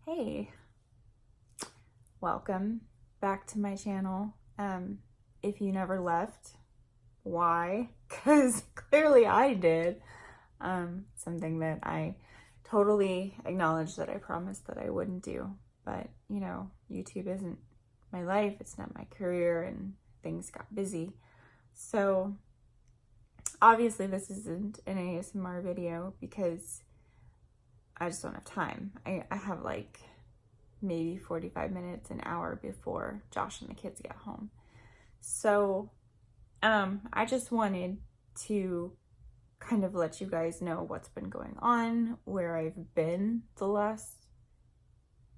Hey, welcome back to my channel. If you never left, why? Because clearly I did. Something that I totally acknowledged that I promised that I wouldn't do. But, YouTube isn't my life, it's not my career, and things got busy. So, obviously this isn't an ASMR video because I just don't have time. I have like maybe 45 minutes, an hour before Josh and the kids get home. So I just wanted to kind of let you guys know what's been going on, where I've been the last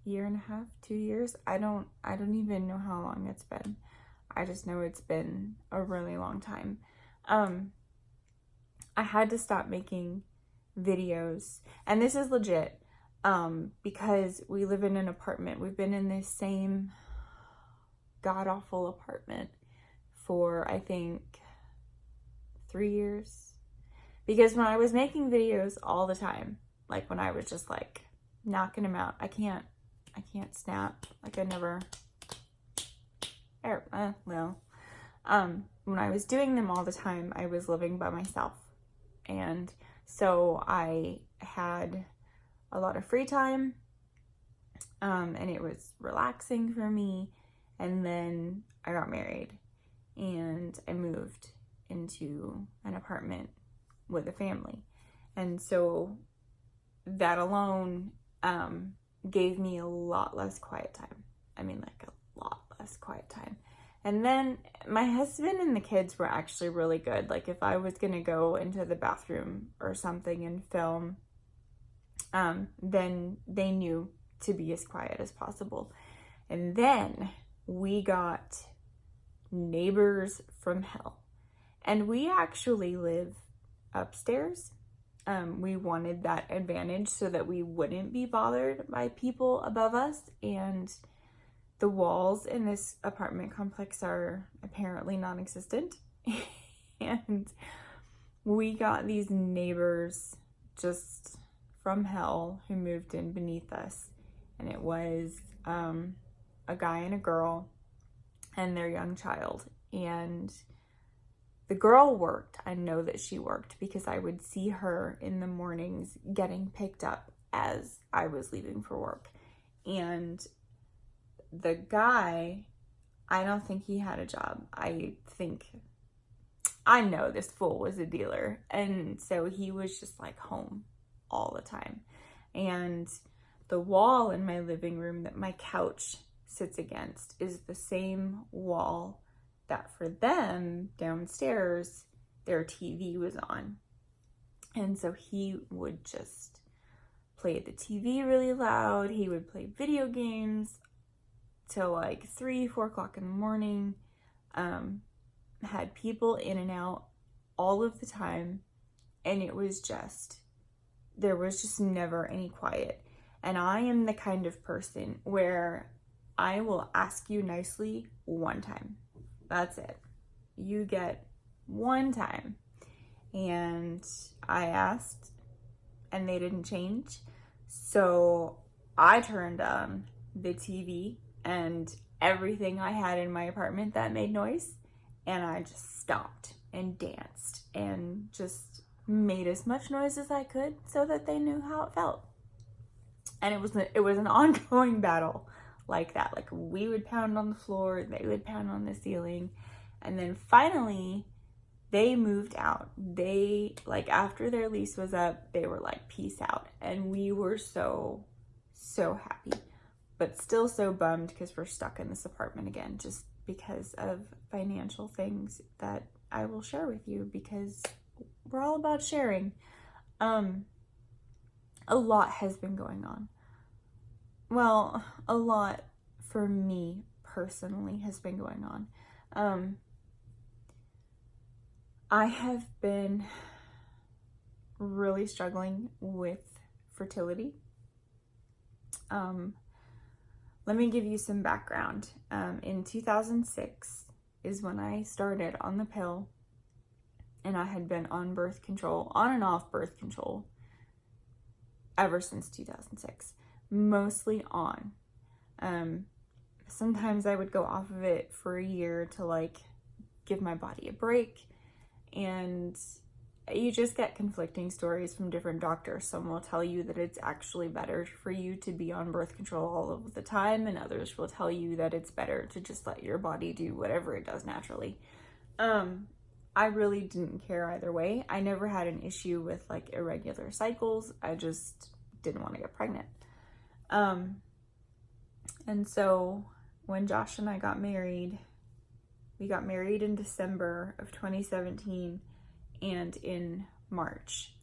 year and a half, 2 years. I don't even know how long it's been. I just know it's been a really long time. I had to stop making videos, and this is legit, because we live in an apartment. We've been in this same god-awful apartment for, I think, 3 years. Because when I was making videos all the time, like when I was just like knocking them out, I can't snap, like I never, when I was doing them all the time, I was living by myself. And so I had a lot of free time, and it was relaxing for me. And then I got married and I moved into an apartment with a family. And so that alone gave me a lot less quiet time. I mean, like a lot less quiet time. And then my husband and the kids were actually really good. Like if I was gonna go into the bathroom or something and film, then they knew to be as quiet as possible. And then we got neighbors from hell. And we actually live upstairs. We wanted that advantage so that we wouldn't be bothered by people above us. And the walls in this apartment complex are apparently non-existent. And we got these neighbors just from hell who moved in beneath us. And it was a guy and a girl and their young child. And the girl worked. I know that she worked because I would see her in the mornings getting picked up as I was leaving for work. And the guy, I don't think he had a job. I know this fool was a dealer. And so he was just like home all the time. And the wall in my living room that my couch sits against is the same wall that for them downstairs, their TV was on. And so he would just play the TV really loud. He would play video games till like 3-4 o'clock in the morning. Had people in and out all of the time. And it was just, there was just never any quiet. And I am the kind of person where I will ask you nicely one time. That's it. You get one time. And I asked and they didn't change. So I turned on the TV and everything I had in my apartment that made noise. And I just stopped and danced and just made as much noise as I could so that they knew how it felt. And it was an ongoing battle like that. Like we would pound on the floor, they would pound on the ceiling. And then finally they moved out. They, like after their lease was up, they were like, peace out. And we were so happy, but still so bummed because we're stuck in this apartment again, just because of financial things that I will share with you because we're all about sharing. A lot has been going on. Well, a lot for me personally has been going on. I have been really struggling with fertility. Let me give you some background. In 2006 is when I started on the pill, and I had been on and off birth control ever since 2006. mostly on. Sometimes I would go off of it for a year to like give my body a break, and you just get conflicting stories from different doctors. Some will tell you that it's actually better for you to be on birth control all of the time, and others will tell you that it's better to just let your body do whatever it does naturally. I really didn't care either way. I never had an issue with like irregular cycles. I just didn't want to get pregnant. And so when Josh and I got married, we got married in December of 2017, and in March,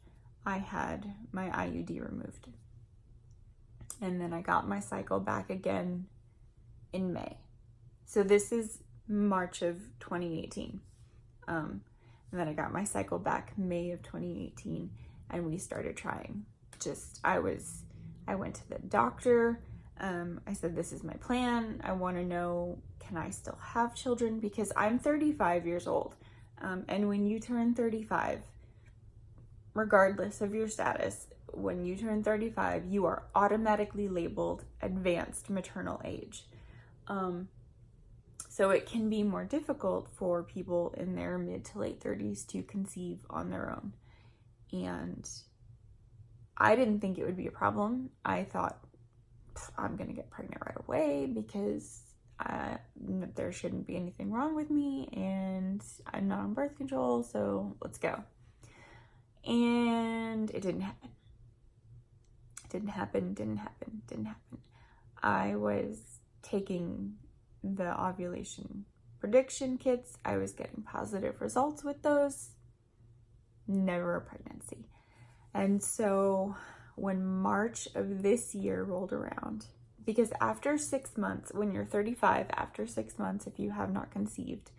I had my IUD removed. And then I got my cycle back again in May. So this is March of 2018. And then I got my cycle back May of 2018, and we started trying. I went to the doctor. I said, this is my plan. I want to know, can I still have children? Because I'm 35 years old. And when you turn 35, regardless of your status, when you turn 35, you are automatically labeled advanced maternal age. So it can be more difficult for people in their mid to late 30s to conceive on their own. And I didn't think it would be a problem. I thought, I'm going to get pregnant right away because there shouldn't be anything wrong with me and I'm not on birth control, so let's go. And it didn't happen. Didn't happen. I was taking the ovulation prediction kits. I was getting positive results with those. Never a pregnancy. And so when March of this year rolled around, because after 6 months, when you're 35, after 6 months, if you have not conceived,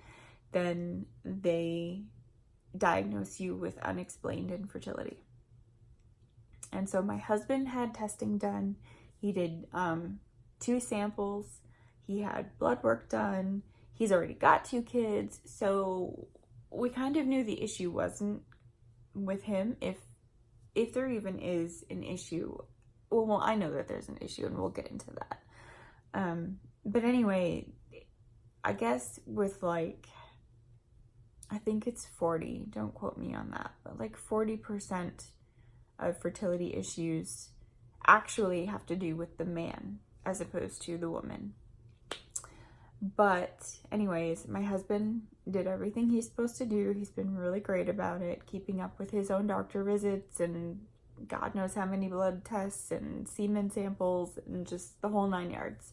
then they diagnose you with unexplained infertility. And so my husband had testing done. He did 2 samples. He had blood work done. He's already got 2 kids. So we kind of knew the issue wasn't with him. If there even is an issue, well, I know that there's an issue and we'll get into that. But anyway, I guess with like, I think it's 40, don't quote me on that, but like 40% of fertility issues actually have to do with the man as opposed to the woman. But anyways, my husband did everything he's supposed to do. He's been really great about it, keeping up with his own doctor visits and God knows how many blood tests and semen samples and just the whole 9 yards.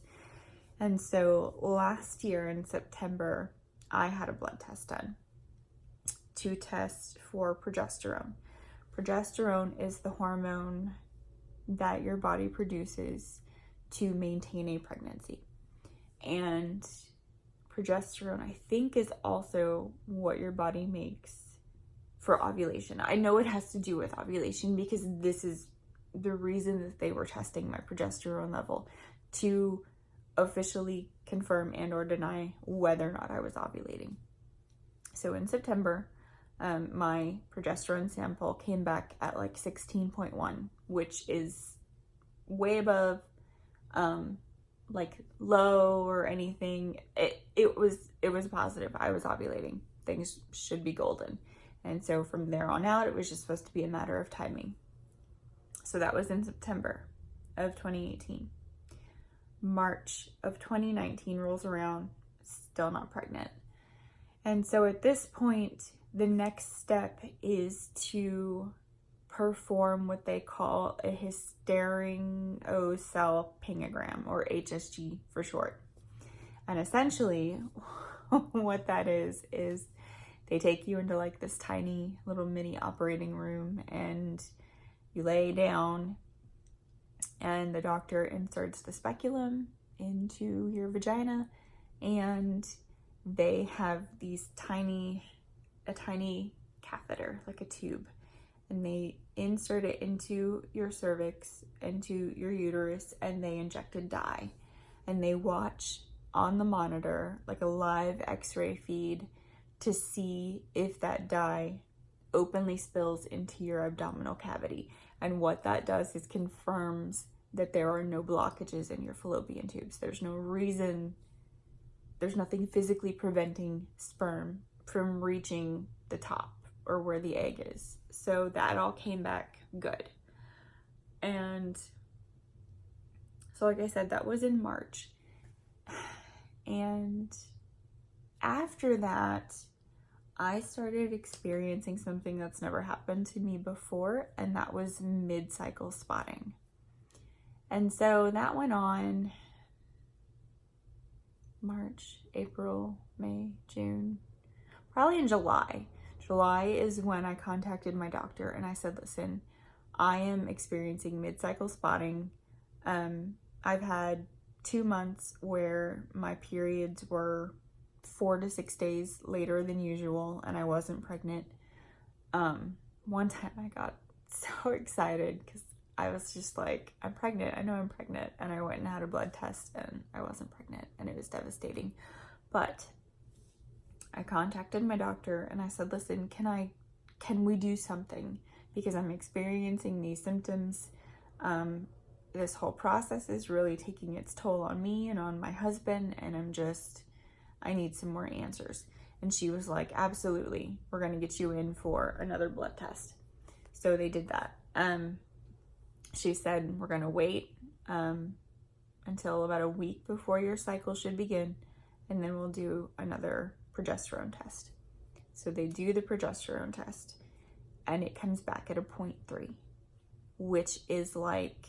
And so last year in September, I had a blood test done to test for progesterone. Progesterone is the hormone that your body produces to maintain a pregnancy. And progesterone, I think, is also what your body makes for ovulation. I know it has to do with ovulation because this is the reason that they were testing my progesterone level, to officially confirm and or deny whether or not I was ovulating. So in September, my progesterone sample came back at like 16.1, which is way above like low or anything. It was positive. I was ovulating. Things should be golden. And so from there on out, it was just supposed to be a matter of timing. So that was in September of 2018. March of 2019 rolls around, still not pregnant. And so at this point, the next step is to perform what they call a hysterectosalpingogram, or HSG for short. And essentially what that is they take you into like this tiny little mini operating room and you lay down and the doctor inserts the speculum into your vagina, and they have a tiny catheter, like a tube, and they insert it into your cervix, into your uterus, and they inject a dye, and they watch on the monitor, like a live x-ray feed, to see if that dye openly spills into your abdominal cavity. And what that does is confirms that there are no blockages in your fallopian tubes. There's no reason, there's nothing physically preventing sperm from reaching the top or where the egg is. So that all came back good. And so like I said, that was in March. And after that, I started experiencing something that's never happened to me before, and that was mid-cycle spotting. And so that went on March, April, May, June, probably in July. July is when I contacted my doctor and I said, listen, I am experiencing mid-cycle spotting. I've had 2 months where my periods were 4 to 6 days later than usual and I wasn't pregnant. One time I got so excited because I was just like, I'm pregnant. I know I'm pregnant. And I went and had a blood test and I wasn't pregnant and it was devastating. But I contacted my doctor and I said, listen, can we do something? Because I'm experiencing these symptoms. This whole process is really taking its toll on me and on my husband. And I need some more answers. And she was like, absolutely. We're going to get you in for another blood test. So they did that. She said, we're going to wait until about a week before your cycle should begin, and then we'll do another progesterone test. So they do the progesterone test, and it comes back at a 0.3, which is like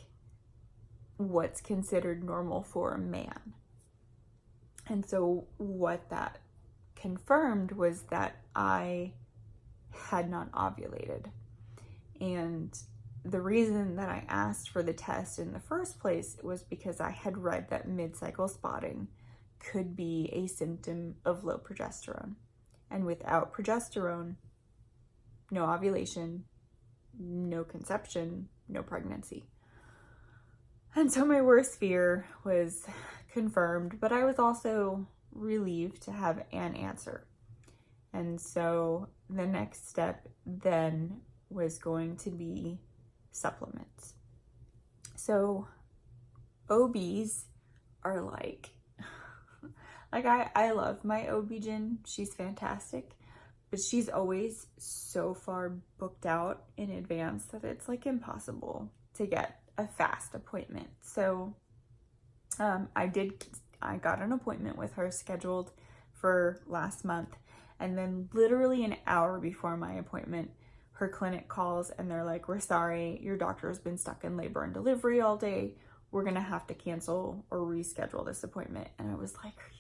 what's considered normal for a man. And so what that confirmed was that I had not ovulated. And the reason that I asked for the test in the first place was because I had read that mid-cycle spotting could be a symptom of low progesterone. And without progesterone, no ovulation, no conception, no pregnancy. And so my worst fear was confirmed, but I was also relieved to have an answer. And so the next step then was going to be supplements. So OBs are like I love my OB-GYN. She's fantastic, but she's always so far booked out in advance that it's like impossible to get a fast appointment. So I got an appointment with her scheduled for last month, and then literally an hour before my appointment, her clinic calls and they're like, we're sorry, your doctor has been stuck in labor and delivery all day. We're gonna have to cancel or reschedule this appointment. And I was like, are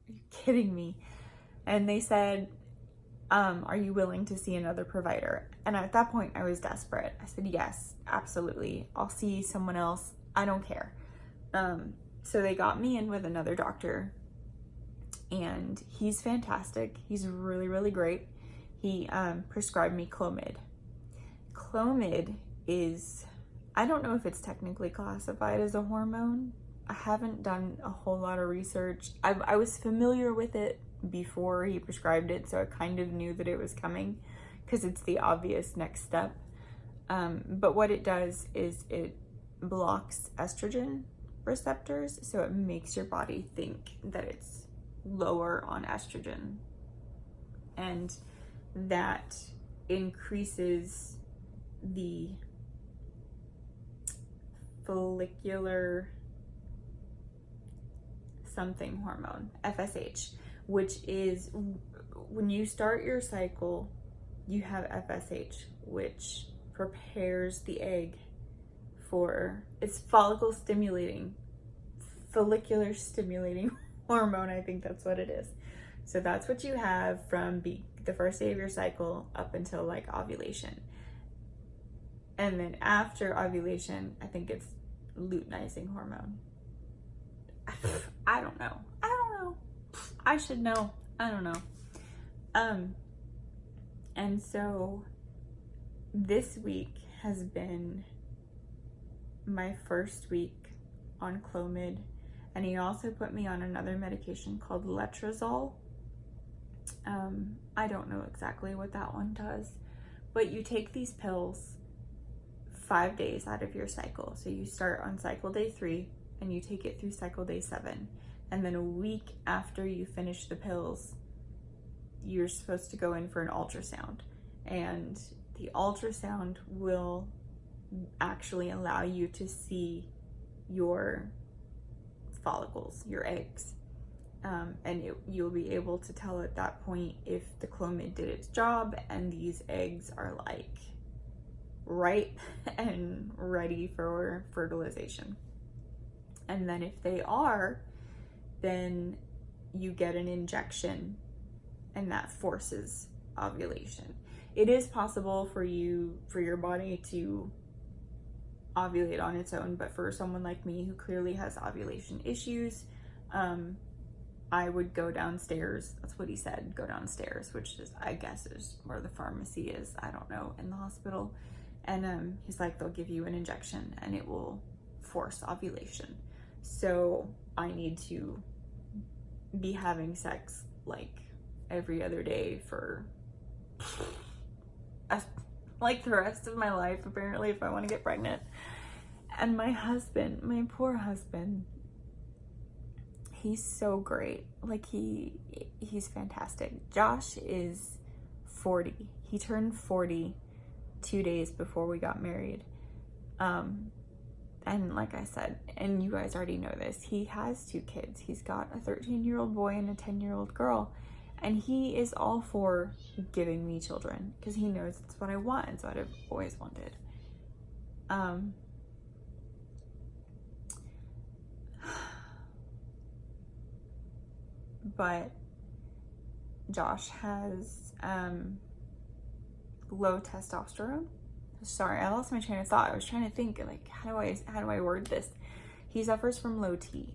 you kidding me? And they said, are you willing to see another provider? And at that point I was desperate. I said, yes, absolutely. I'll see someone else. I don't care. So they got me in with another doctor, and he's fantastic. He's really, really great. He prescribed me Clomid. Clomid is, I don't know if it's technically classified as a hormone. I haven't done a whole lot of research. I was familiar with it before he prescribed it, so I kind of knew that it was coming because it's the obvious next step. But what it does is it blocks estrogen receptors, so it makes your body think that it's lower on estrogen. And that increases the follicular something hormone, FSH, which is when you start your cycle, you have FSH, which prepares the egg for, it's follicular stimulating hormone. I think that's what it is. So that's what you have from the first day of your cycle up until like ovulation. And then after ovulation, I think it's luteinizing hormone. I don't know. I should know. I don't know. And so this week has been my first week on Clomid, and he also put me on another medication called letrozole. I don't know exactly what that one does, but you take these pills 5 days out of your cycle. So you start on cycle day 3 and you take it through cycle day 7. And then a week after you finish the pills, you're supposed to go in for an ultrasound. And the ultrasound will actually allow you to see your follicles, your eggs. And you'll be able to tell at that point if the Clomid did its job and these eggs are like ripe and ready for fertilization. And then if they are, then you get an injection and that forces ovulation. It is possible for your body to ovulate on its own, but for someone like me who clearly has ovulation issues, I would go downstairs. That's what he said, go downstairs, which is, I guess, is where the pharmacy is. I don't know, in the hospital. And he's like, they'll give you an injection and it will force ovulation. So I need to be having sex like every other day for like the rest of my life, apparently, if I want to get pregnant. And my husband, my poor husband, he's so great. Like he's fantastic. Josh is 40. He turned 40 2 days before we got married. And like I said, and you guys already know this, he has 2 kids. He's got a 13-year-old boy and a 10-year-old girl. And he is all for giving me children because he knows it's what I want. It's what I've always wanted. But Josh has low testosterone. Sorry, I lost my train of thought. I was trying to think, like, how do I word this? He suffers from low T,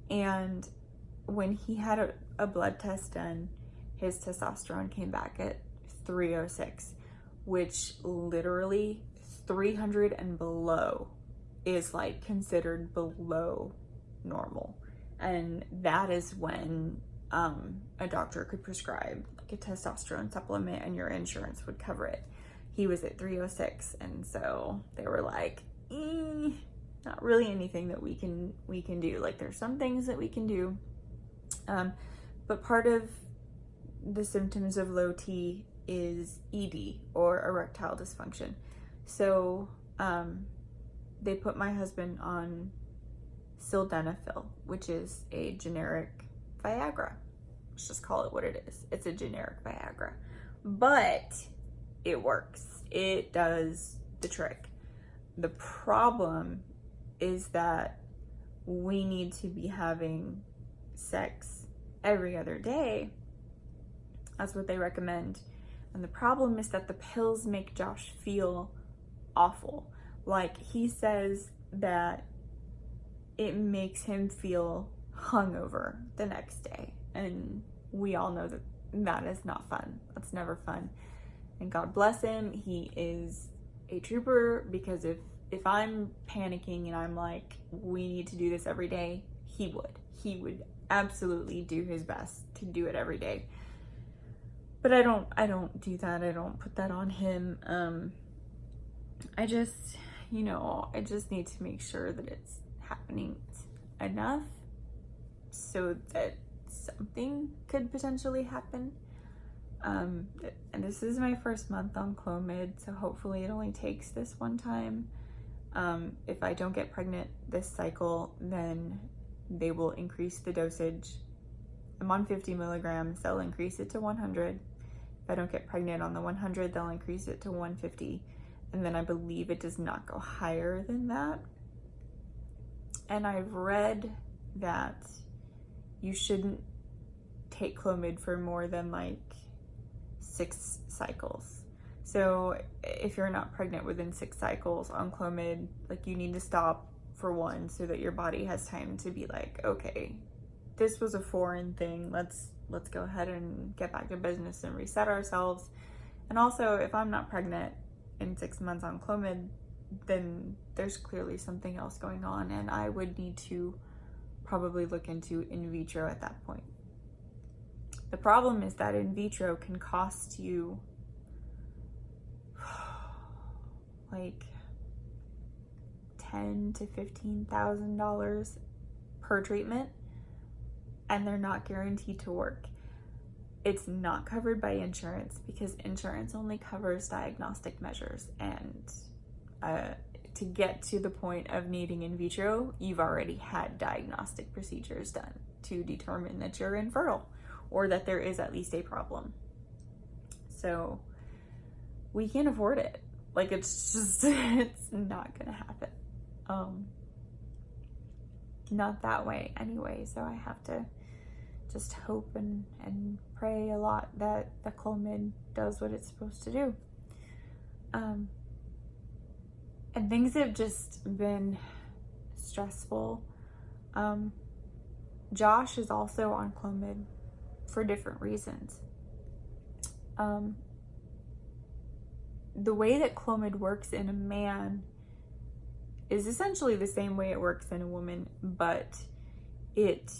and when he had a blood test done, his testosterone came back at 306, which literally 300 and below is like considered below normal, and that is when a doctor could prescribe like a testosterone supplement and your insurance would cover it. He was at 306, and so they were like, not really anything that we can do. Like, there's some things that we can do, but part of the symptoms of low T is ED, or erectile dysfunction. So they put my husband on sildenafil, which is a generic Viagra. Let's just call it what it is. It's a generic Viagra, but it works. It does the trick. The problem is that we need to be having sex every other day. That's what they recommend. And the problem is that the pills make Josh feel awful. Like, he says that it makes him feel hungover the next day. And we all know that that is not fun. That's never fun. And God bless him, he is a trooper, because if I'm panicking and I'm like, we need to do this every day, he would absolutely do his best to do it every day. But I don't do that. I don't put that on him. I just need to make sure that it's happening enough so that something could potentially happen. And this is my first month on Clomid, so hopefully it only takes this one time. If I don't get pregnant this cycle, then they will increase the dosage. I'm on 50 milligrams, they'll increase it to 100. If I don't get pregnant on the 100, they'll increase it to 150. And then I believe it does not go higher than that. And I've read that you shouldn't take Clomid for more than like 6 cycles. So if you're not pregnant within 6 cycles on Clomid, like, you need to stop for 1 so that your body has time to be like, okay, this was a foreign thing. Let's go ahead and get back to business and reset ourselves. And also, if I'm not pregnant in 6 months on Clomid, then there's clearly something else going on, and I would need to probably look into in vitro at that point. The problem is that in vitro can cost you like $10,000 to $15,000 per treatment, and they're not guaranteed to work. It's not covered by insurance because insurance only covers diagnostic measures, and to get to the point of needing in vitro, you've already had diagnostic procedures done to determine that you're infertile or that there is at least a problem. So we can't afford it. Like, it's just, it's not gonna happen. Not that way anyway. So I have to just hope and pray a lot that the Clomid does what it's supposed to do. And things have just been stressful. Josh is also on Clomid for different reasons. The way that Clomid works in a man is essentially the same way it works in a woman, but it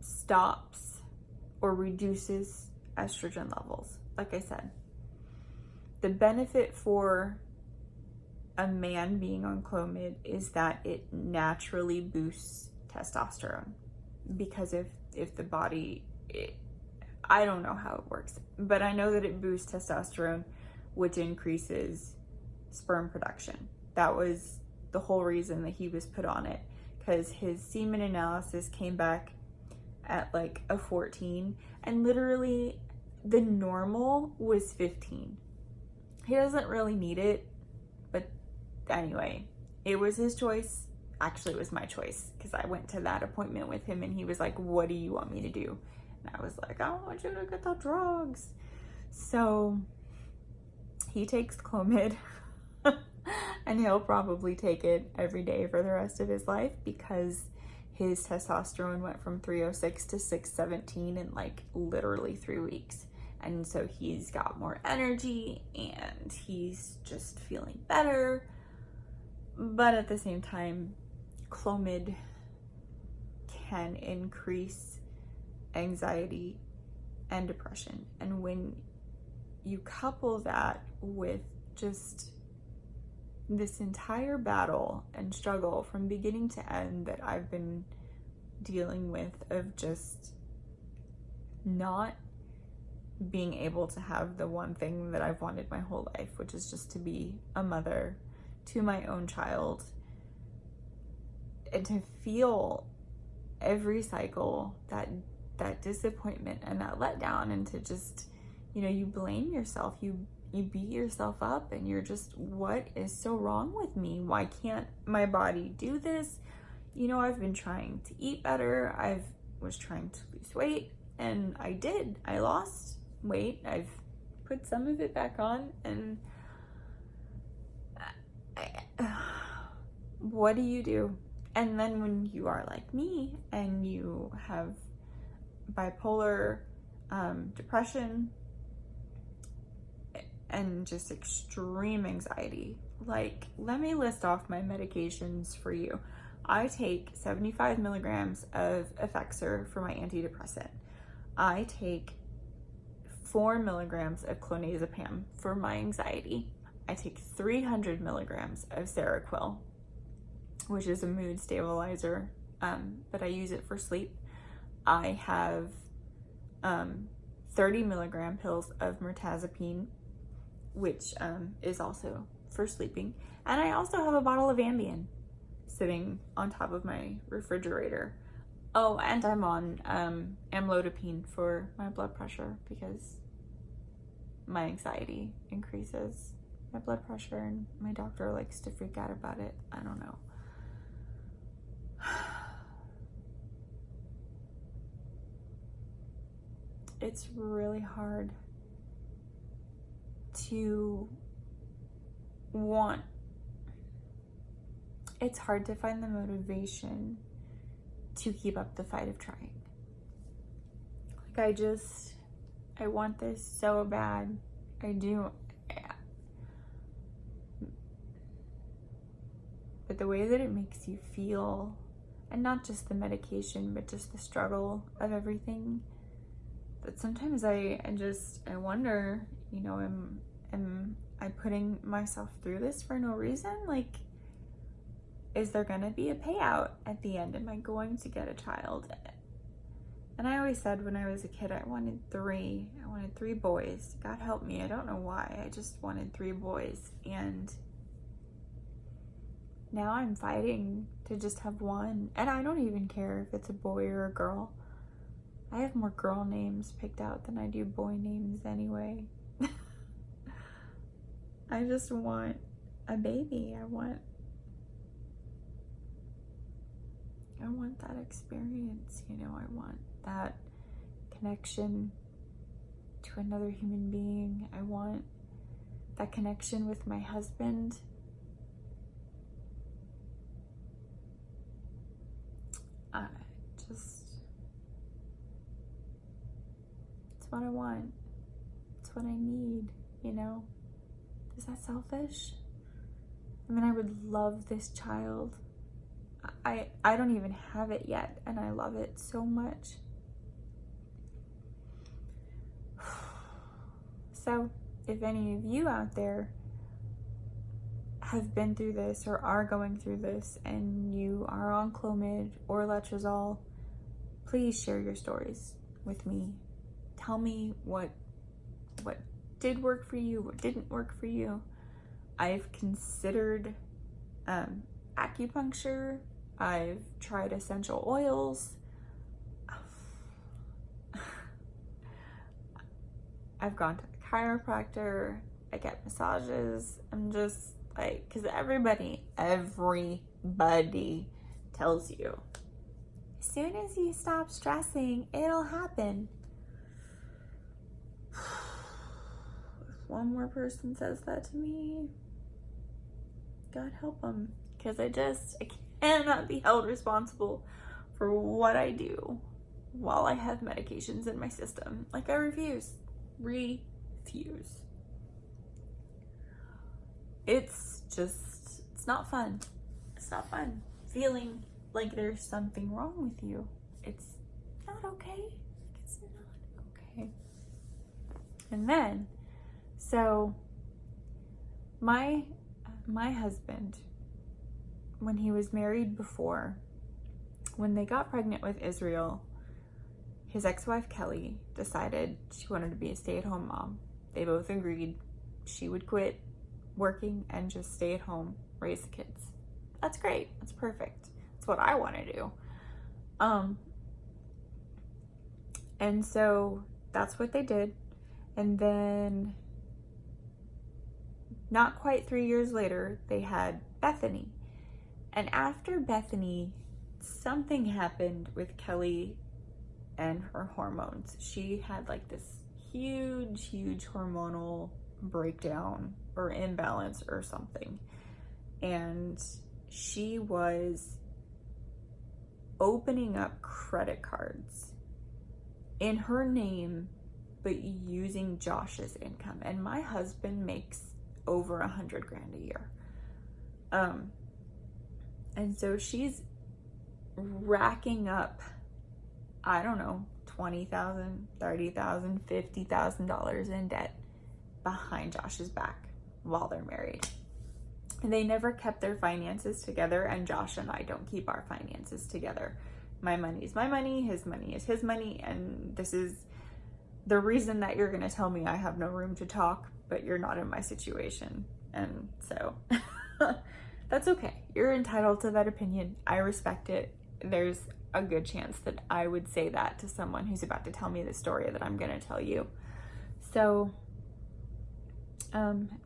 stops or reduces estrogen levels. Like I said, the benefit for a man being on Clomid is that it naturally boosts testosterone, because if the body, I don't know how it works, but I know that it boosts testosterone, which increases sperm production. That was the whole reason that he was put on it, because his semen analysis came back at like a 14, and literally the normal was 15. He doesn't really need it, but anyway, it was his choice. Actually, it was my choice, because I went to that appointment with him and he was like, what do you want me to do? And I was like, I want you to get the drugs. So he takes Clomid and he'll probably take it every day for the rest of his life, because his testosterone went from 306 to 617 in like literally 3 weeks. And so he's got more energy and he's just feeling better. But at the same time, Clomid can increase anxiety and depression. And when you couple that with just this entire battle and struggle from beginning to end that I've been dealing with, of just not being able to have the one thing that I've wanted my whole life, which is just to be a mother to my own child, and to feel every cycle that disappointment and that letdown, and to just, you know, you blame yourself, you beat yourself up, and you're just, what is so wrong with me? Why can't my body do this? You know, I've been trying to eat better. I was trying to lose weight, and I did. I lost weight. I've put some of it back on, and what do you do? And then when you are like me and you have bipolar depression and just extreme anxiety, like, let me list off my medications for you. I take 75 milligrams of Effexor for my antidepressant. I take 4 milligrams of clonazepam for my anxiety. I take 300 milligrams of Seroquel, which is a mood stabilizer, but I use it for sleep. I have 30 milligram pills of mirtazapine, which is also for sleeping. And I also have a bottle of Ambien sitting on top of my refrigerator. Oh, and I'm on amlodipine for my blood pressure, because my anxiety increases my blood pressure, and my doctor likes to freak out about it. I don't know. It's really hard to it's hard to find the motivation to keep up the fight of trying. Like, I want this so bad. I do. But the way that it makes you feel, and not just the medication, but just the struggle of everything, that sometimes I wonder, am I putting myself through this for no reason? Like, is there going to be a payout at the end? Am I going to get a child? And I always said when I was a kid, I wanted three boys. God help me, I don't know why. I just wanted 3 boys. And now I'm fighting to just have one. And I don't even care if it's a boy or a girl. I have more girl names picked out than I do boy names anyway. I just want a baby. I want that experience, you know. I want that connection to another human being. I want that connection with my husband. It's what I want. It's what I need, you know. Is that selfish? I mean, I would love this child. I don't even have it yet, and I love it so much. So, if any of you out there have been through this or are going through this and you are on Clomid or Letrozole, please share your stories with me. Tell me what did work for you, what didn't work for you. I've considered acupuncture. I've tried essential oils. I've gone to the chiropractor. I get massages. I'm just like, because everybody tells you, as soon as you stop stressing, it'll happen. If one more person says that to me, God help them, because I cannot be held responsible for what I do while I have medications in my system. Like, I refuse. It's not fun. It's not fun feeling like there's something wrong with you. It's not okay. It's not okay. And then, so my husband, when he was married before, when they got pregnant with Israel, his ex-wife Kelly decided she wanted to be a stay-at-home mom. They both agreed she would quit working and just stay at home, raise the kids. That's great. That's perfect. That's what I want to do. And so that's what they did. And then not quite 3 years later, they had Bethany. And after Bethany, something happened with Kelly and her hormones. She had like this huge hormonal breakdown or imbalance or something. And she was opening up credit cards in her name, but using Josh's income. And my husband makes over $100,000 a year. And so she's racking up, I don't know, $20,000, $30,000, $50,000 in debt behind Josh's back while they're married. And they never kept their finances together, and Josh and I don't keep our finances together. My money is my money, his money is his money, and this is the reason that you're gonna tell me I have no room to talk, but you're not in my situation. And so that's okay. You're entitled to that opinion. I respect it. There's a good chance that I would say that to someone who's about to tell me the story that I'm gonna tell you. So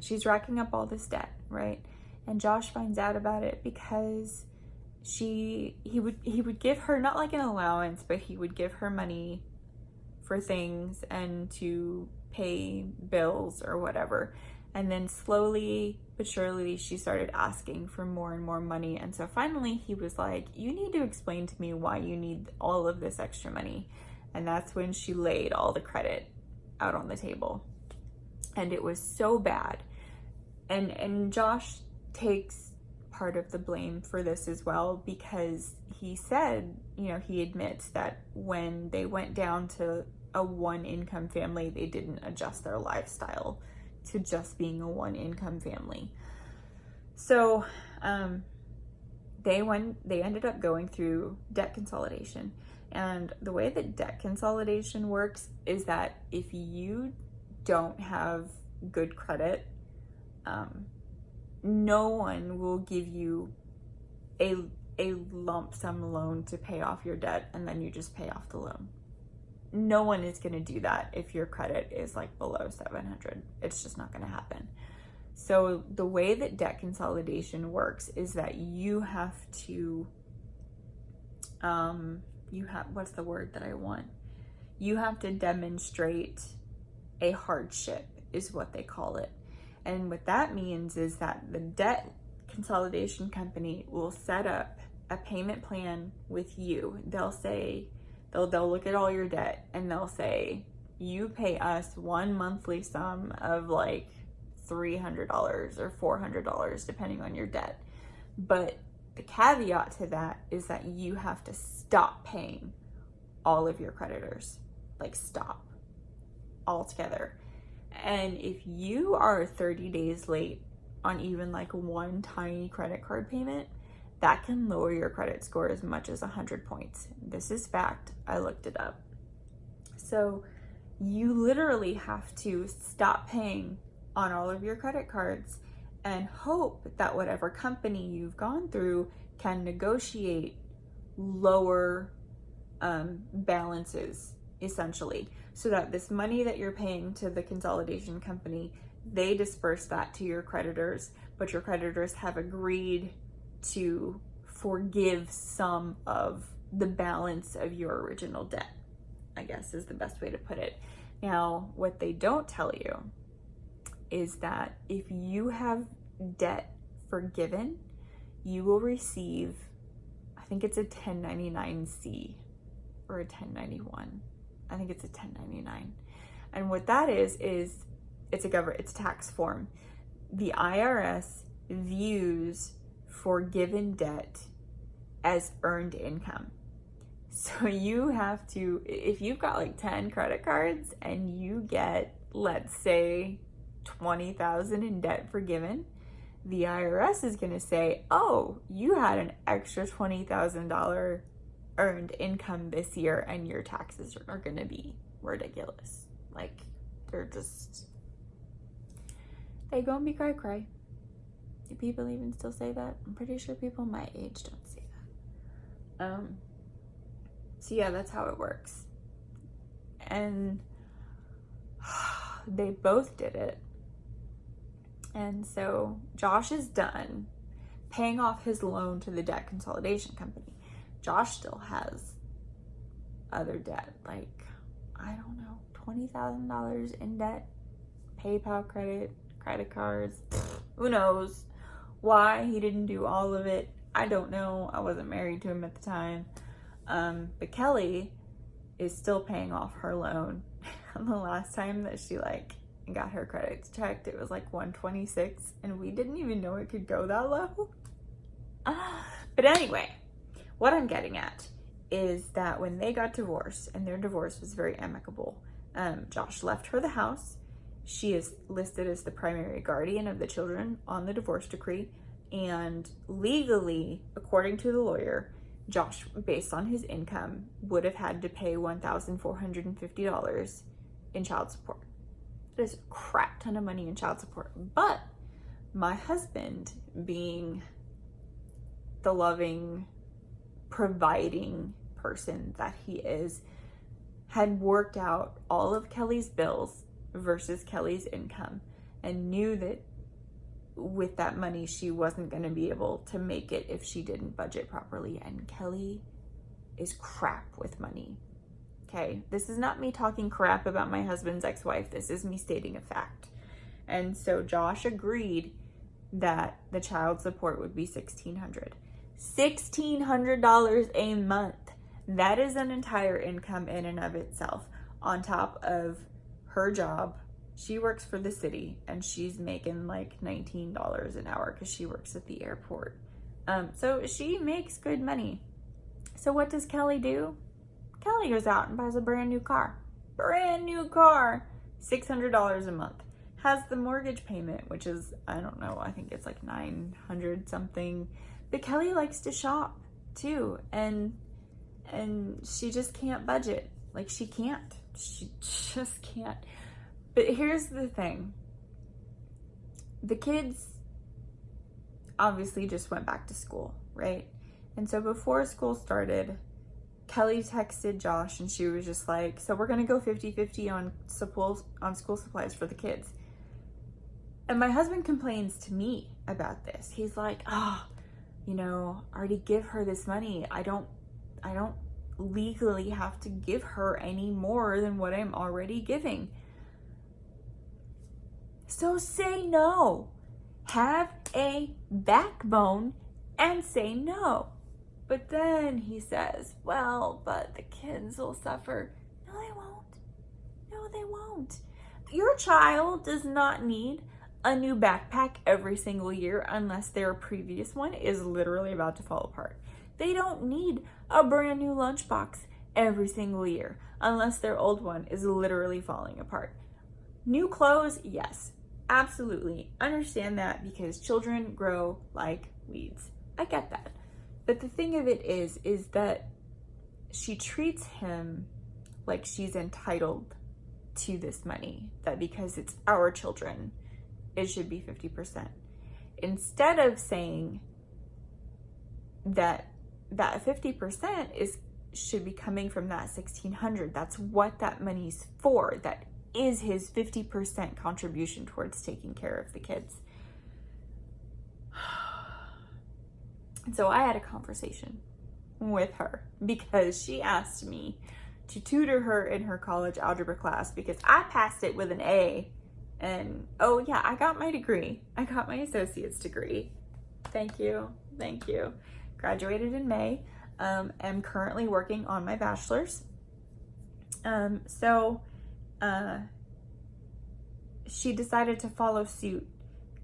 she's racking up all this debt, right? And Josh finds out about it because he would give her, not like an allowance, but he would give her money for things and to pay bills or whatever. And then slowly but surely she started asking for more and more money. And so finally he was like, you need to explain to me why you need all of this extra money. And that's when she laid all the credit out on the table. And it was so bad. And Josh takes part of the blame for this as well, because he said, you know, he admits that when they went down to a one income family, they didn't adjust their lifestyle to just being a one income family. So they ended up going through debt consolidation. And the way that debt consolidation works is that if you don't have good credit, no one will give you a lump sum loan to pay off your debt and then you just pay off the loan. No one is going to do that if your credit is like below 700. It's just not going to happen. So the way that debt consolidation works is that you have to, what's the word that I want? You have to demonstrate a hardship is what they call it. And what that means is that the debt consolidation company will set up a payment plan with you. They'll say, they'll look at all your debt and they'll say, you pay us one monthly sum of like $300 or $400, depending on your debt. But the caveat to that is that you have to stop paying all of your creditors, like stop altogether. And if you are 30 days late on even like one tiny credit card payment, that can lower your credit score as much as 100 points. This is fact. I looked it up. So you literally have to stop paying on all of your credit cards and hope that whatever company you've gone through can negotiate lower balances, essentially, so that this money that you're paying to the consolidation company, they disperse that to your creditors, but your creditors have agreed to forgive some of the balance of your original debt, I guess is the best way to put it. Now, what they don't tell you is that if you have debt forgiven, you will receive, I think it's a 1099-C or a 1091. I think it's a 1099. And what that is it's tax form. The IRS views forgiven debt as earned income. So you have to, if you've got like 10 credit cards and you get, let's say, $20,000 in debt forgiven, the IRS is going to say, oh, you had an extra $20,000 earned income this year and your taxes are going to be ridiculous. Like, they're just, they gonna be cray. Do people even still say that? I'm pretty sure people my age don't say that. So yeah, that's how it works. And they both did it. And so Josh is done paying off his loan to the debt consolidation company. Josh still has other debt, like, I don't know, $20,000 in debt, PayPal credit cards, who knows why he didn't do all of it. I don't know. I wasn't married to him at the time. But Kelly is still paying off her loan. And the last time that she got her credits checked, it was like 126, and we didn't even know it could go that low. But anyway, what I'm getting at is that when they got divorced, and their divorce was very amicable, Josh left her the house. She is listed as the primary guardian of the children on the divorce decree, and legally, according to the lawyer, Josh, based on his income, would have had to pay $1,450 in child support. That is a crap ton of money in child support. But my husband, being the loving, providing person that he is, had worked out all of Kelly's bills versus Kelly's income and knew that with that money she wasn't going to be able to make it if she didn't budget properly. And Kelly is crap with money. Okay, this is not me talking crap about my husband's ex-wife. This is me stating a fact. And so Josh agreed that the child support would be $1,600. $1,600 a month. That is an entire income in and of itself. On top of her job, she works for the city and she's making like $19 an hour because she works at the airport. So she makes good money. So what does Kelly do? Kelly goes out and buys a brand new car. Brand new car. $600 a month. Has the mortgage payment, which is, I don't know, I think it's like $900 something. But Kelly likes to shop too, and she just can't budget. Like, she just can't. But here's the thing. The kids obviously just went back to school, right? And so before school started, Kelly texted Josh and she was just like, so we're gonna go 50-50 on school supplies for the kids. And my husband complains to me about this. He's like, you know, I already give her this money. I don't legally have to give her any more than what I'm already giving. So say no. Have a backbone and say no. But then he says, well, but the kids will suffer. No, they won't. No, they won't. Your child does not need a new backpack every single year unless their previous one is literally about to fall apart. They don't need a brand new lunchbox every single year unless their old one is literally falling apart. New clothes, yes, absolutely. Understand that because children grow like weeds. I get that. But the thing of it is that she treats him like she's entitled to this money, that because it's our children, it should be 50%. Instead of saying that 50% should be coming from that $1,600. That's what that money's for. That is his 50% contribution towards taking care of the kids. And so I had a conversation with her because she asked me to tutor her in her college algebra class because I passed it with an A. And oh yeah, I got my degree. I got my associate's degree. Thank you. Graduated in May. Am currently working on my bachelor's. She decided to follow suit,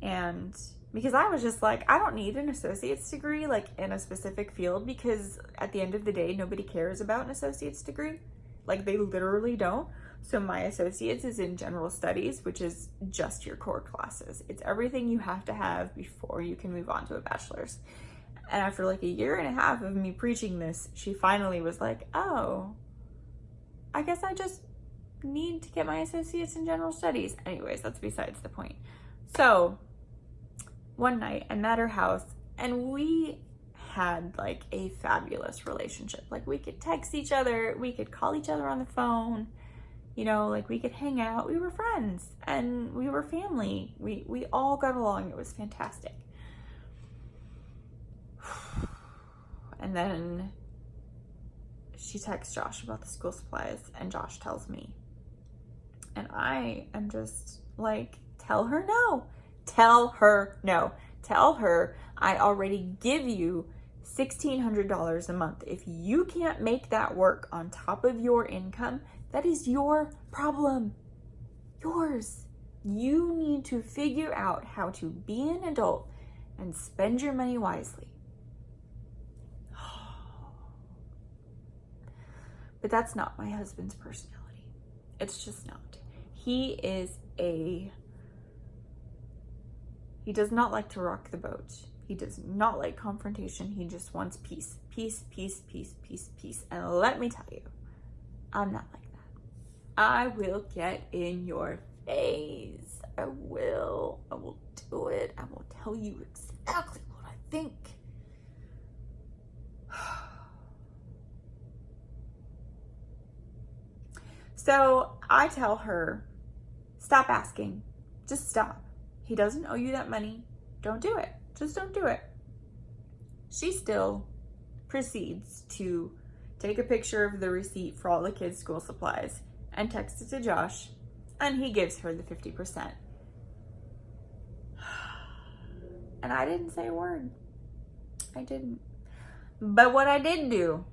and because I was just like, I don't need an associate's degree like in a specific field, because at the end of the day, nobody cares about an associate's degree. Like, they literally don't. So my associate's is in general studies, which is just your core classes. It's everything you have to have before you can move on to a bachelor's. And after like 1.5 years of me preaching this, she finally was like, oh, I guess I just need to get my associate's in general studies. Anyways, that's besides the point. So one night I'm at her house and we had like a fabulous relationship. Like, we could text each other, we could call each other on the phone, you know, like we could hang out. We were friends and we were family. We all got along. It was fantastic. And then she texts Josh about the school supplies and Josh tells me. And I am just like, tell her no. Tell her no. Tell her I already give you $1,600 a month. If you can't make that work on top of your income, that is your problem. Yours. You need to figure out how to be an adult and spend your money wisely. But that's not my husband's personality. It's just not. He does not like to rock the boat. He does not like confrontation. He just wants peace. Peace, peace, peace, peace, peace. And let me tell you, I'm not like that. I will get in your face. I will do it. I will tell you exactly what I think. So I tell her, stop asking. Just stop. He doesn't owe you that money. Don't do it. Just don't do it. She still proceeds to take a picture of the receipt for all the kids' school supplies and text it to Josh, and he gives her the 50%. And I didn't say a word. I didn't. But what I did do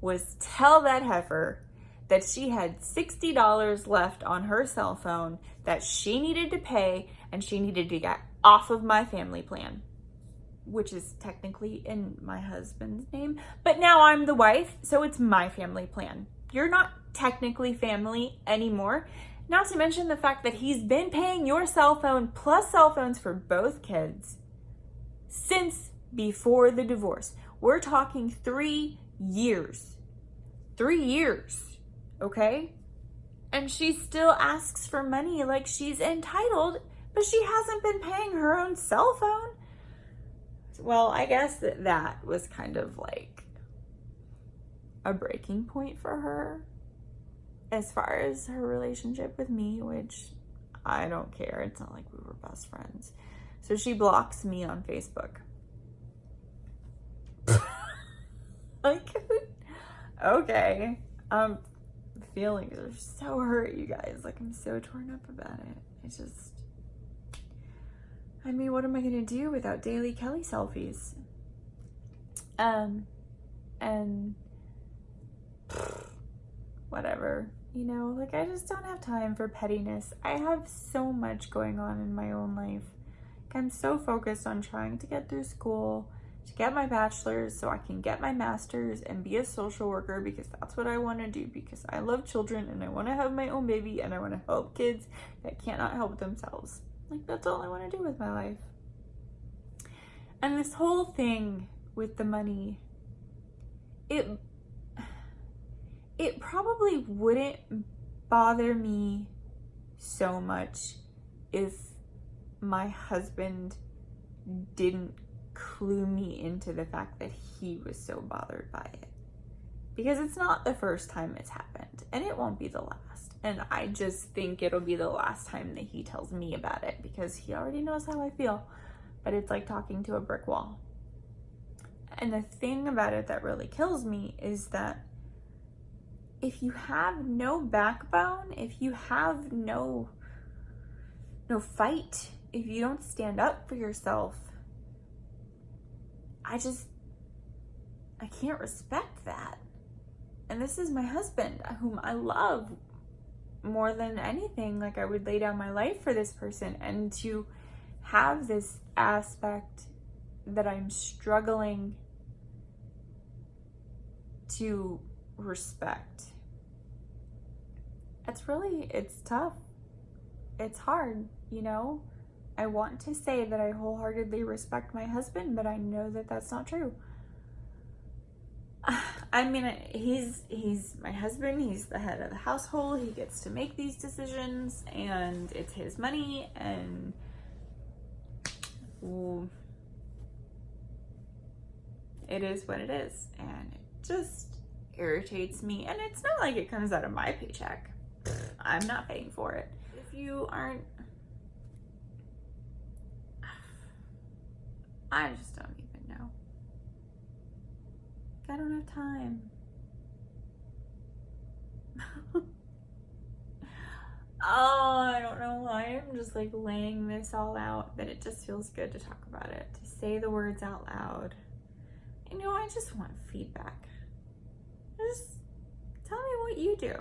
was tell that heifer that she had $60 left on her cell phone that she needed to pay, and she needed to get off of my family plan, which is technically in my husband's name. But now I'm the wife, so it's my family plan. You're not technically family anymore. Not to mention the fact that he's been paying your cell phone plus cell phones for both kids since before the divorce. We're talking 3 years. 3 years, okay? And she still asks for money like she's entitled, but she hasn't been paying her own cell phone. Well, I guess that was kind of like a breaking point for her as far as her relationship with me, which I don't care. It's not like we were best friends. So she blocks me on Facebook. Like, okay. Feelings are so hurt, you guys. Like, I'm so torn up about it. It's just, I mean, what am I gonna do without daily Kelly selfies? And whatever, you know, like, I just don't have time for pettiness. I have so much going on in my own life. Like, I'm so focused on trying to get through school, to get my bachelor's so I can get my master's and be a social worker, because that's what I want to do, because I love children and I want to have my own baby and I want to help kids that cannot help themselves. Like, that's all I want to do with my life. And this whole thing with the money, it probably wouldn't bother me so much if my husband didn't clue me into the fact that he was so bothered by it. Because it's not the first time it's happened, and it won't be the last. And I just think it'll be the last time that he tells me about it, because he already knows how I feel. But it's like talking to a brick wall. And the thing about it that really kills me is that if you have no backbone, if you have no fight, if you don't stand up for yourself, I can't respect that. And this is my husband, whom I love more than anything. Like, I would lay down my life for this person, and to have this aspect that I'm struggling to respect, it's tough. It's hard, you know? I want to say that I wholeheartedly respect my husband, but I know that that's not true. I mean, he's my husband. He's the head of the household. He gets to make these decisions, and it's his money, and it is what it is. And it just irritates me. And it's not like it comes out of my paycheck. I'm not paying for it. If you aren't, I just don't even know. I don't have time. Oh, I don't know why I'm just like laying this all out, but it just feels good to talk about it, to say the words out loud. You know, I just want feedback. Just tell me what you do.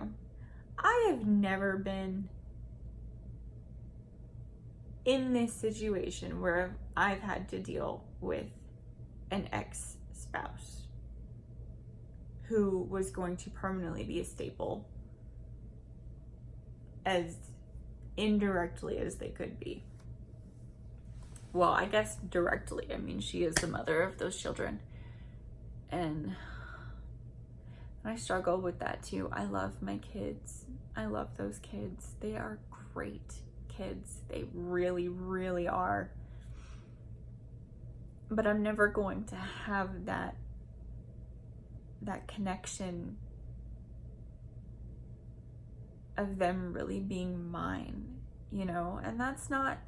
I have never been in this situation where I've had to deal with an ex-spouse who was going to permanently be a staple, as indirectly as they could be. Well, I guess directly. I mean, she is the mother of those children. And I struggle with that too. I love my kids. I love those kids. They are great kids. They really, really are. But I'm never going to have that connection of them really being mine, you know? And that's not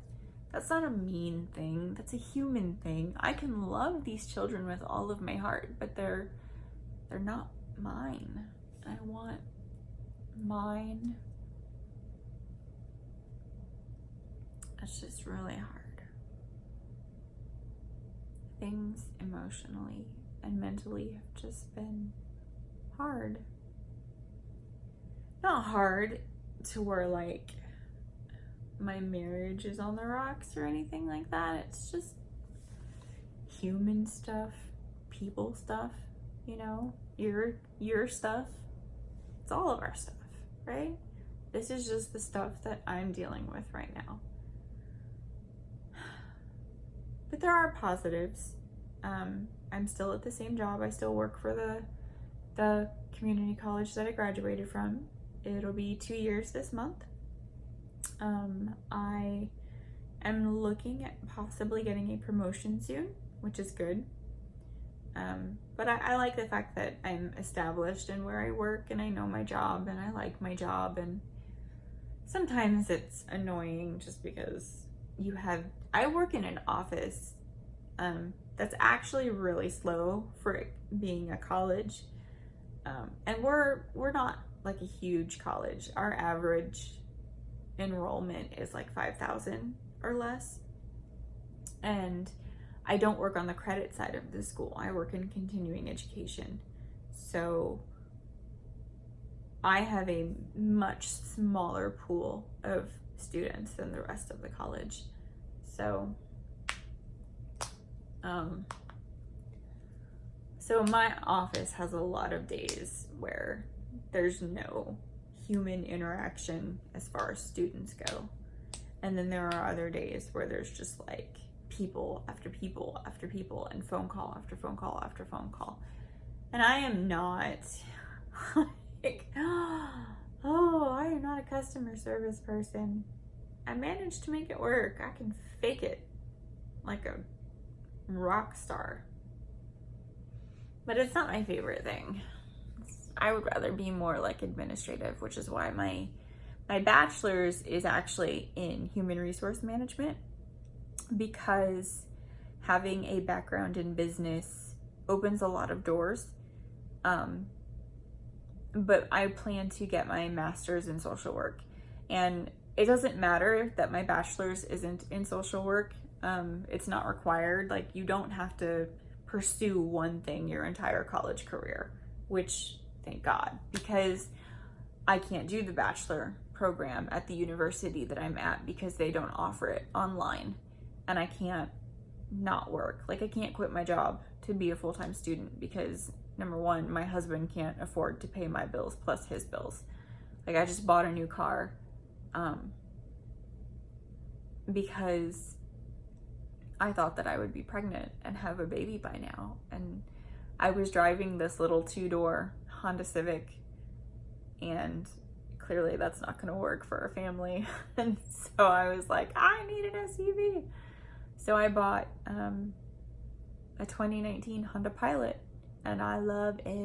a mean thing. That's a human thing. I can love these children with all of my heart, but they're not mine. I want mine. It's just really hard. Things emotionally and mentally have just been hard. Not hard to where like my marriage is on the rocks or anything like that. It's just human stuff, people stuff, you know, your stuff. It's all of our stuff, right? This is just the stuff that I'm dealing with right now. but there are positives. I'm still at the same job. I still work for the community college that I graduated from. It'll be 2 years this month. I am looking at possibly getting a promotion soon, which is good. But I like the fact that I'm established in where I work, and I know my job, and I like my job. And sometimes it's annoying just because I work in an office that's actually really slow for it being a college. And we're not like a huge college. Our average enrollment is like 5,000 or less. And I don't work on the credit side of the school. I work in continuing education. So I have a much smaller pool of students than the rest of the college. So my office has a lot of days where there's no human interaction as far as students go. And then there are other days where there's just like people after people after people, and phone call after phone call after phone call. And I am not like, oh, I am not a customer service person. I managed to make it work. I can fake it like a rock star. But it's not my favorite thing. I would rather be more like administrative, which is why my bachelor's is actually in human resource management, because having a background in business opens a lot of doors. But I plan to get my master's in social work, and it doesn't matter that my bachelor's isn't in social work. It's not required. Like, you don't have to pursue one thing your entire college career, which thank God, because I can't do the bachelor program at the university that I'm at because they don't offer it online, and I can't not work. Like, I can't quit my job to be a full-time student because, number one, my husband can't afford to pay my bills plus his bills. Like, I just bought a new car because I thought that I would be pregnant and have a baby by now. And I was driving this little 2-door Honda Civic, and clearly that's not going to work for a family. And so I was like, I need an SUV. So I bought a 2019 Honda Pilot, and I love it. I love it. I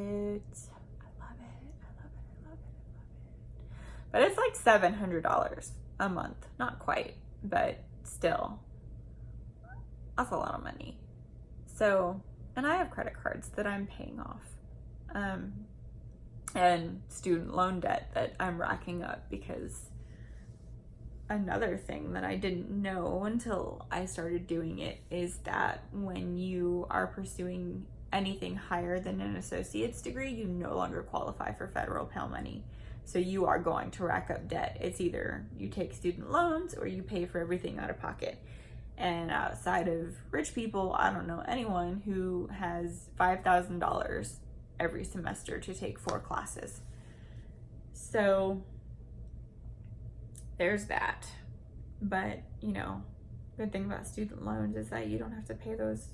love it. I love it. I love it. But it's like $700 a month. Not quite, but still. That's a lot of money. So, and I have credit cards that I'm paying off. And student loan debt that I'm racking up, because another thing that I didn't know until I started doing it is that when you are pursuing anything higher than an associate's degree, you no longer qualify for federal Pell money. So you are going to rack up debt. It's either you take student loans or you pay for everything out of pocket. And outside of rich people, I don't know anyone who has $5,000 every semester to take 4 classes. So there's that. But, you know, good thing about student loans is that you don't have to pay those.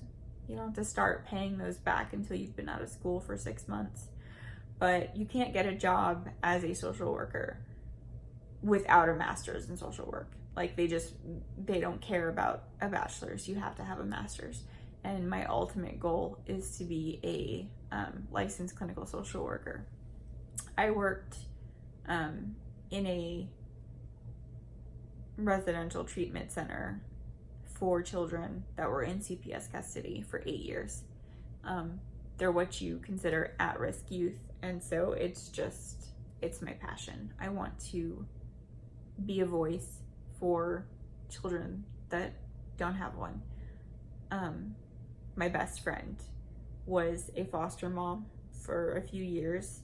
You don't have to start paying those back until you've been out of school for 6 months. But you can't get a job as a social worker without a master's in social work. Like, they don't care about a bachelor's. You have to have a master's. And my ultimate goal is to be a licensed clinical social worker. I worked in a residential treatment center for children that were in CPS custody for 8 years. They're what you consider at-risk youth. And so it's my passion. I want to be a voice for children that don't have one. My best friend was a foster mom for a few years,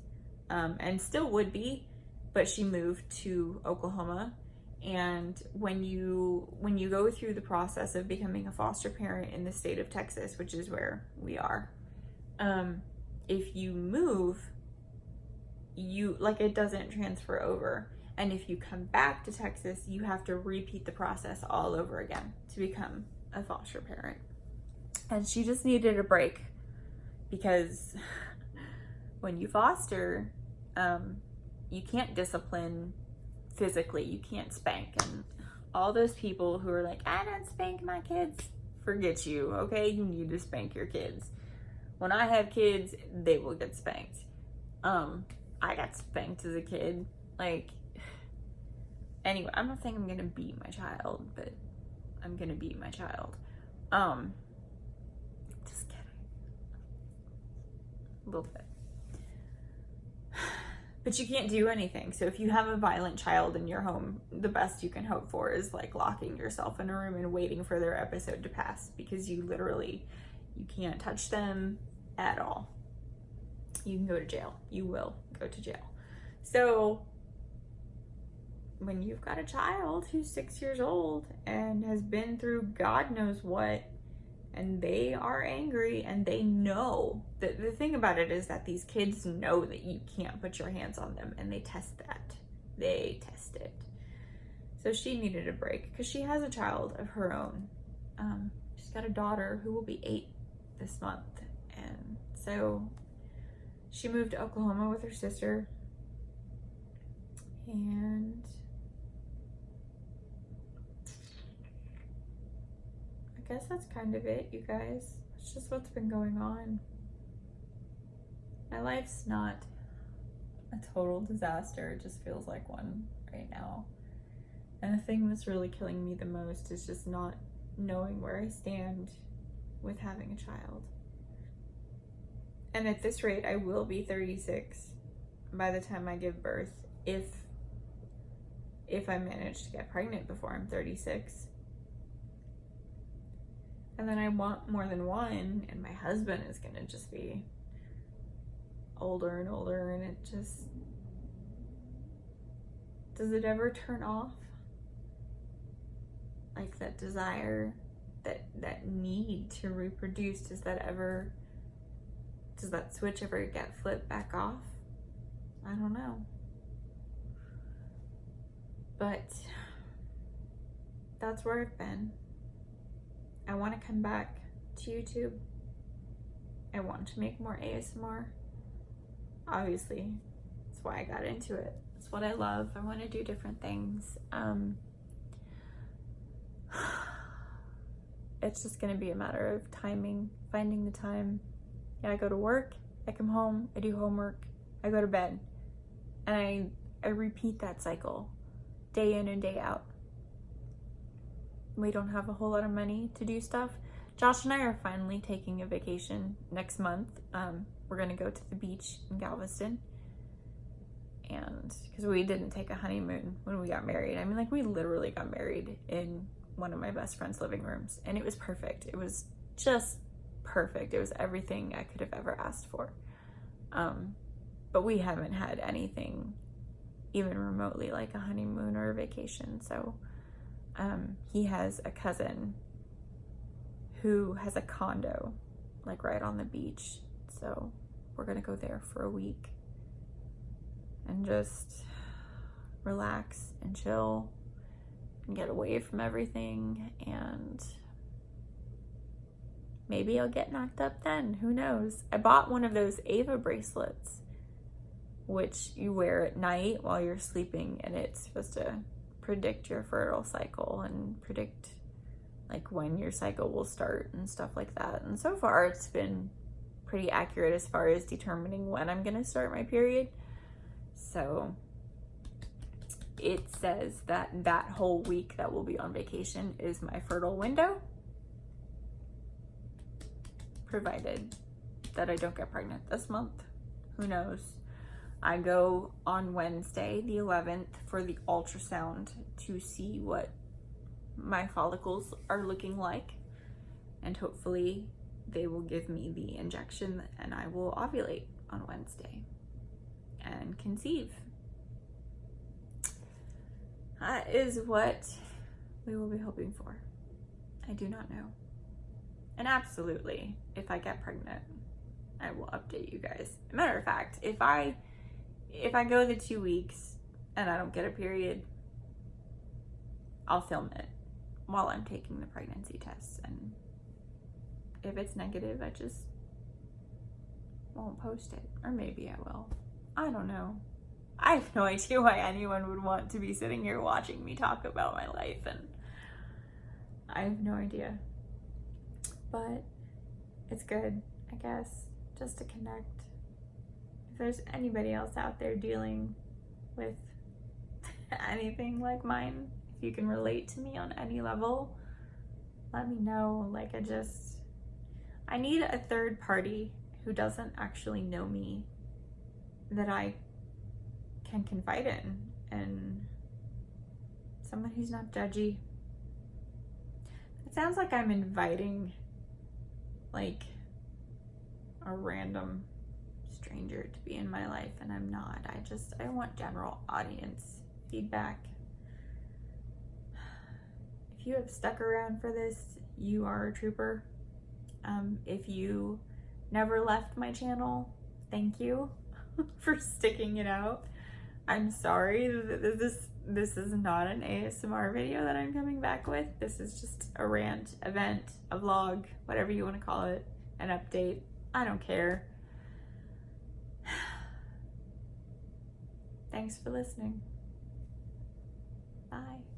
and still would be, but she moved to Oklahoma. And when you go through the process of becoming a foster parent in the state of Texas, which is where we are, if you move, it doesn't transfer over. And if you come back to Texas, you have to repeat the process all over again to become a foster parent. And she just needed a break because when you foster, you can't discipline physically, you can't spank. And all those people who are like, I don't spank my kids, forget you, okay? You need to spank your kids. When I have kids, they will get spanked. I got spanked as a kid. Like, anyway, I'm not saying I'm gonna beat my child, but I'm gonna beat my child. Just kidding. A little bit. But you can't do anything. So if you have a violent child in your home, the best you can hope for is like locking yourself in a room and waiting for their episode to pass, because you can't touch them at all. You can go to jail. You will go to jail. So when you've got a child who's 6 years old and has been through God knows what, and they are angry and they know that the thing about it is that these kids know that you can't put your hands on them, and they test that. They test it. So she needed a break because she has a child of her own. She's got a daughter who will be 8 this month. And so she moved to Oklahoma with her sister. And I guess that's kind of it, you guys. It's just what's been going on. My life's not a total disaster. It just feels like one right now. And the thing that's really killing me the most is just not knowing where I stand with having a child. And at this rate, I will be 36 by the time I give birth, if I manage to get pregnant before I'm 36. And then I want more than one, and my husband is gonna just be older and older, and it just, does it ever turn off? Like that desire, that need to reproduce, does that switch ever get flipped back off? I don't know. But that's where I've been. I want to come back to YouTube. I want to make more ASMR. Obviously, that's why I got into it. It's what I love. I want to do different things. It's just going to be a matter of timing, finding the time. Yeah, I go to work, I come home, I do homework, I go to bed. And I repeat that cycle day in and day out. We don't have a whole lot of money to do stuff. Josh and I are finally taking a vacation next month. We're gonna go to the beach in Galveston. And because we didn't take a honeymoon when we got married. I mean, like, we literally got married in one of my best friend's living rooms, and it was perfect. It was just perfect. It was everything I could have ever asked for. But we haven't had anything even remotely like a honeymoon or a vacation. So he has a cousin who has a condo like right on the beach. So we're gonna go there for a week and just relax and chill and get away from everything, and maybe I'll get knocked up then. Who knows? I bought one of those Ava bracelets, which you wear at night while you're sleeping, and it's supposed to predict your fertile cycle and predict like when your cycle will start and stuff like that. And so far it's been pretty accurate as far as determining when I'm gonna start my period. So it says that whole week that we'll be on vacation is my fertile window, provided that I don't get pregnant this month. Who knows? I go on Wednesday, the 11th, for the ultrasound to see what my follicles are looking like, and hopefully they will give me the injection and I will ovulate on Wednesday and conceive. That is what we will be hoping for. I do not know. And absolutely, if I get pregnant, I will update you guys. Matter of fact, if I go the 2 weeks and I don't get a period, I'll film it while I'm taking the pregnancy tests and if it's negative, I just won't post it. Or maybe I will. I don't know. I have no idea why anyone would want to be sitting here watching me talk about my life, and I have no idea. But it's good, I guess, just to connect. If there's anybody else out there dealing with anything like mine, if you can relate to me on any level, let me know. Like, I need a third party who doesn't actually know me that I can confide in, and someone who's not judgy. It sounds like I'm inviting like a random stranger to be in my life, and I'm not. I want general audience feedback. If you have stuck around for this, you are a trooper. If you never left my channel, thank you for sticking it out. I'm sorry that this is not an ASMR video that I'm coming back with. This is just a rant, event, a vlog, whatever you want to call it, an update. I don't care. Thanks for listening. Bye.